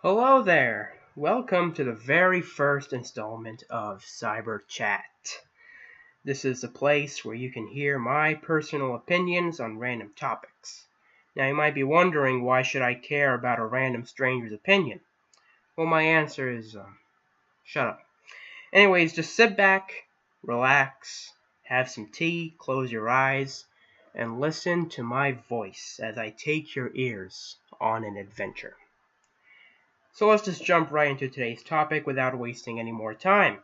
Hello there! Welcome to the very first installment of Cyber Chat. This is a place where you can hear my personal opinions on random topics. Now you might be wondering, why should I care about a random stranger's opinion? Well, my answer is, shut up. Anyways, just sit back, relax, have some tea, close your eyes, and listen to my voice as I take your ears on an adventure. So let's just jump right into today's topic without wasting any more time.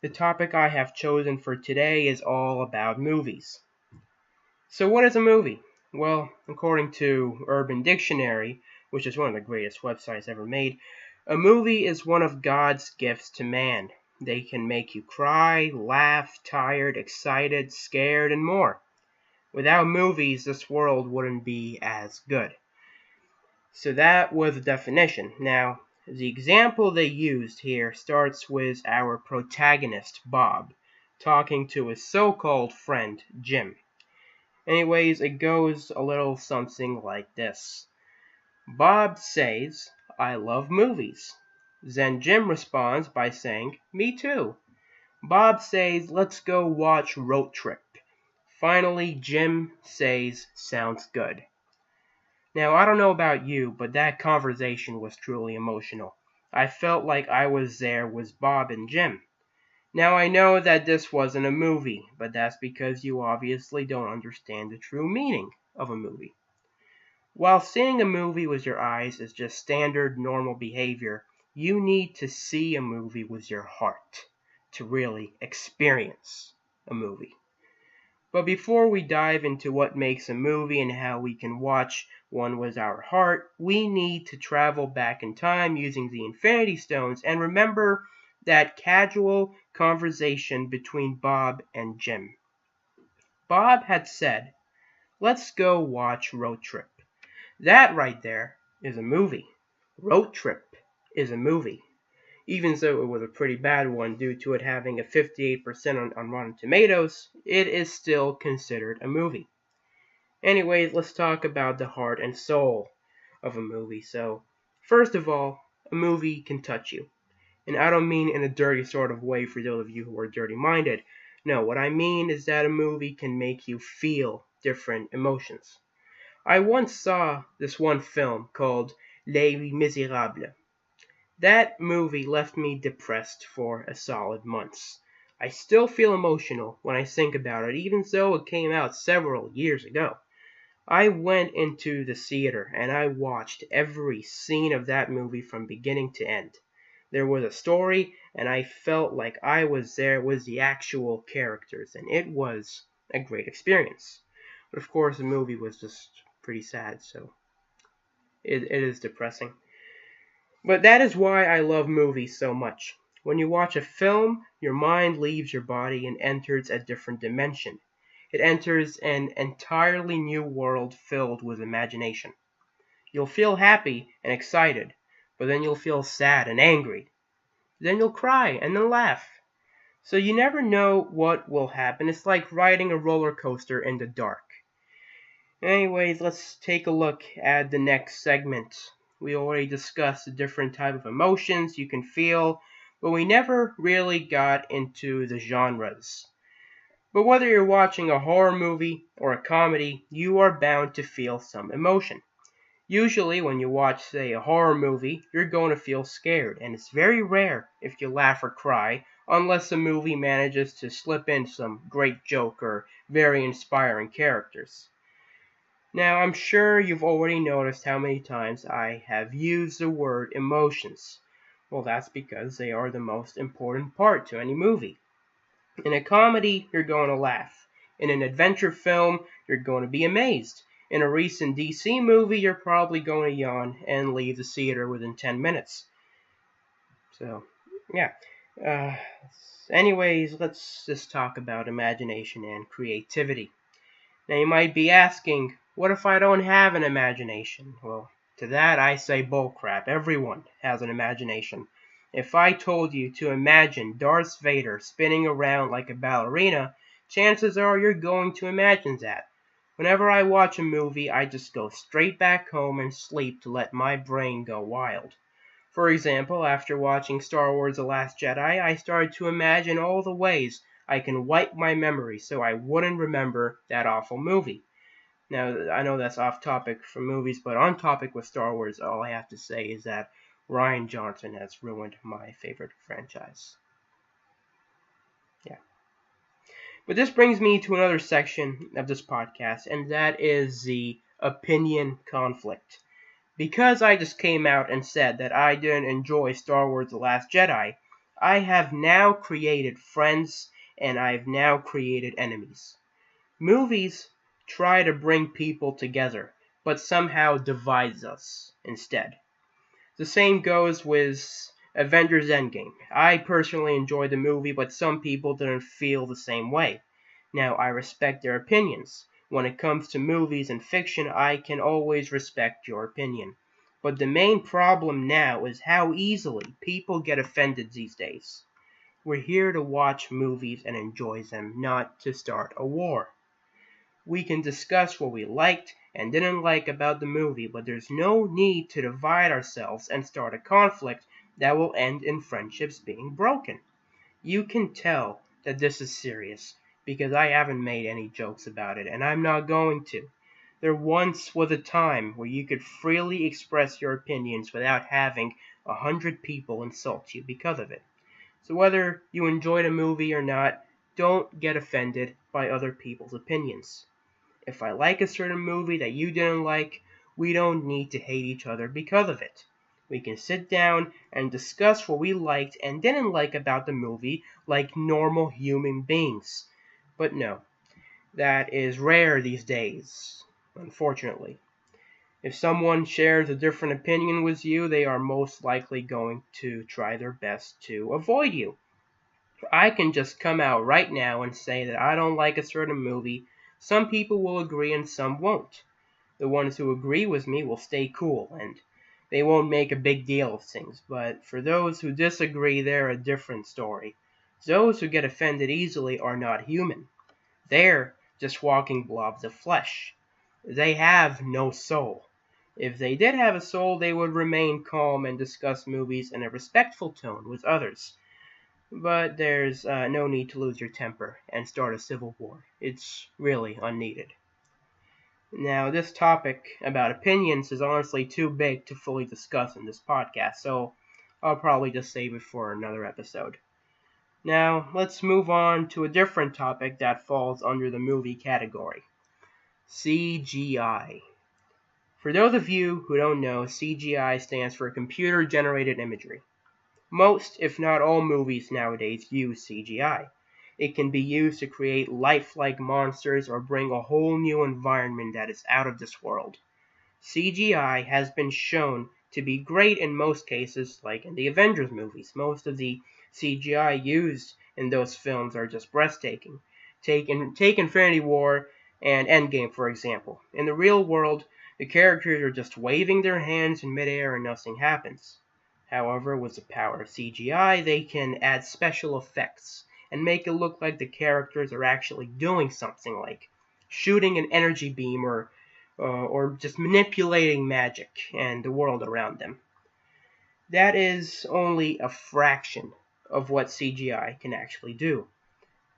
The topic I have chosen for today is all about movies. So what is a movie? Well, according to Urban Dictionary, which is one of the greatest websites ever made, a movie is one of God's gifts to man. They can make you cry, laugh, tired, excited, scared, and more. Without movies, this world wouldn't be as good. So that was the definition. Now, the example they used here starts with our protagonist, Bob, talking to his so-called friend, Jim. Anyways, it goes a little something like this. Bob says, "I love movies." Then Jim responds by saying, "Me too." Bob says, "Let's go watch Road Trip." Finally, Jim says, "Sounds good." Now, I don't know about you, but that conversation was truly emotional. I felt like I was there with Bob and Jim. Now, I know that this wasn't a movie, but that's because you obviously don't understand the true meaning of a movie. While seeing a movie with your eyes is just standard, normal behavior, you need to see a movie with your heart to really experience a movie. But before we dive into what makes a movie and how we can watch one with our heart, we need to travel back in time using the Infinity Stones and remember that casual conversation between Bob and Jim. Bob had said, "Let's go watch Road Trip." That right there is a movie. Road Trip is a movie. Even though it was a pretty bad one due to it having a 58% on Rotten Tomatoes, it is still considered a movie. Anyways, let's talk about the heart and soul of a movie. So, first of all, a movie can touch you. And I don't mean in a dirty sort of way for those of you who are dirty-minded. No, what I mean is that a movie can make you feel different emotions. I once saw this one film called Les Miserables. That movie left me depressed for a solid month. I still feel emotional when I think about it, even though it came out several years ago. I went into the theater and I watched every scene of that movie from beginning to end. There was a story, and I felt like I was there with the actual characters, and it was a great experience. But of course, the movie was just pretty sad, so it is depressing. But that is why I love movies so much. When you watch a film, your mind leaves your body and enters a different dimension. It enters an entirely new world filled with imagination. You'll feel happy and excited, but then you'll feel sad and angry. Then you'll cry and then laugh. So you never know what will happen. It's like riding a roller coaster in the dark. Anyways, let's take a look at the next segment. We already discussed the different type of emotions you can feel, but we never really got into the genres. But whether you're watching a horror movie or a comedy, you are bound to feel some emotion. Usually when you watch, say, a horror movie, you're going to feel scared, and it's very rare if you laugh or cry, unless the movie manages to slip in some great joke or very inspiring characters. Now, I'm sure you've already noticed how many times I have used the word emotions. Well, that's because they are the most important part to any movie. In a comedy, you're going to laugh. In an adventure film, you're going to be amazed. In a recent DC movie, you're probably going to yawn and leave the theater within 10 minutes. So, yeah. Anyways, let's just talk about imagination and creativity. Now you might be asking, what if I don't have an imagination? Well, to that I say bullcrap. Everyone has an imagination. If I told you to imagine Darth Vader spinning around like a ballerina, chances are you're going to imagine that. Whenever I watch a movie, I just go straight back home and sleep to let my brain go wild. For example, after watching Star Wars The Last Jedi, I started to imagine all the ways I can wipe my memory so I wouldn't remember that awful movie. Now, I know that's off topic from movies, but on topic with Star Wars, all I have to say is that Rian Johnson has ruined my favorite franchise. Yeah. But this brings me to another section of this podcast, and that is the opinion conflict. Because I just came out and said that I didn't enjoy Star Wars The Last Jedi, I have now created friends and I've now created enemies. Movies try to bring people together, but somehow divides us instead. The same goes with Avengers Endgame. I personally enjoyed the movie, but some people didn't feel the same way. Now, I respect their opinions. When it comes to movies and fiction, I can always respect your opinion. But the main problem now is how easily people get offended these days. We're here to watch movies and enjoy them, not to start a war. We can discuss what we liked and didn't like about the movie, but there's no need to divide ourselves and start a conflict that will end in friendships being broken. You can tell that this is serious because I haven't made any jokes about it, and I'm not going to. There once was a time where you could freely express your opinions without having 100 people insult you because of it. So whether you enjoyed a movie or not, don't get offended by other people's opinions. If I like a certain movie that you didn't like, we don't need to hate each other because of it. We can sit down and discuss what we liked and didn't like about the movie like normal human beings. But no, that is rare these days, unfortunately. If someone shares a different opinion with you, they are most likely going to try their best to avoid you. I can just come out right now and say that I don't like a certain movie. Some people will agree and some won't. The ones who agree with me will stay cool and they won't make a big deal of things. But for those who disagree, they're a different story. Those who get offended easily are not human. They're just walking blobs of flesh. They have no soul. If they did have a soul, they would remain calm and discuss movies in a respectful tone with others. But there's no need to lose your temper and start a civil war. It's really unneeded. Now, this topic about opinions is honestly too big to fully discuss in this podcast, so I'll probably just save it for another episode. Now, let's move on to a different topic that falls under the movie category. CGI. For those of you who don't know, CGI stands for computer-generated imagery. Most, if not all, movies nowadays use CGI. It can be used to create lifelike monsters or bring a whole new environment that is out of this world. CGI has been shown to be great in most cases, like in the Avengers movies. Most of the CGI used in those films are just breathtaking. Take Infinity War and Endgame, for example. In the real world, the characters are just waving their hands in midair and nothing happens. However, with the power of CGI, they can add special effects and make it look like the characters are actually doing something, like shooting an energy beam or just manipulating magic and the world around them. That is only a fraction of what CGI can actually do.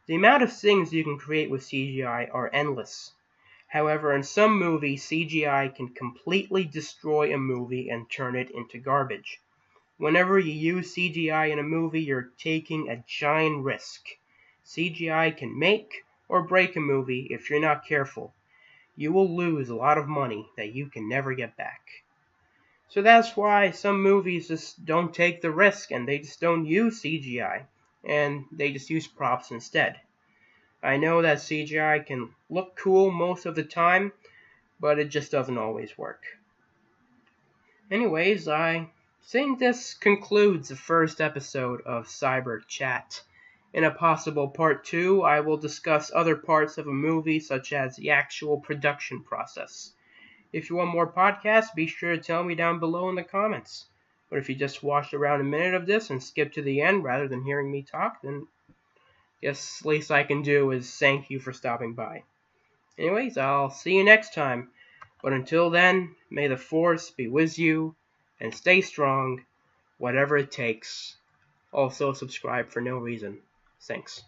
The amount of things you can create with CGI are endless. However, in some movies, CGI can completely destroy a movie and turn it into garbage. Whenever you use CGI in a movie, you're taking a giant risk. CGI can make or break a movie if you're not careful. You will lose a lot of money that you can never get back. So that's why some movies just don't take the risk and they just don't use CGI. And they just use props instead. I know that CGI can look cool most of the time, but it just doesn't always work. Anyways, I think this concludes the first episode of Cyber Chat. In a possible part 2, I will discuss other parts of a movie, such as the actual production process. If you want more podcasts, be sure to tell me down below in the comments. But if you just watched around a minute of this and skipped to the end rather than hearing me talk, then I guess the least I can do is thank you for stopping by. Anyways, I'll see you next time. But until then, may the Force be with you, and stay strong. whatever it takes. Also, subscribe for no reason. Thanks.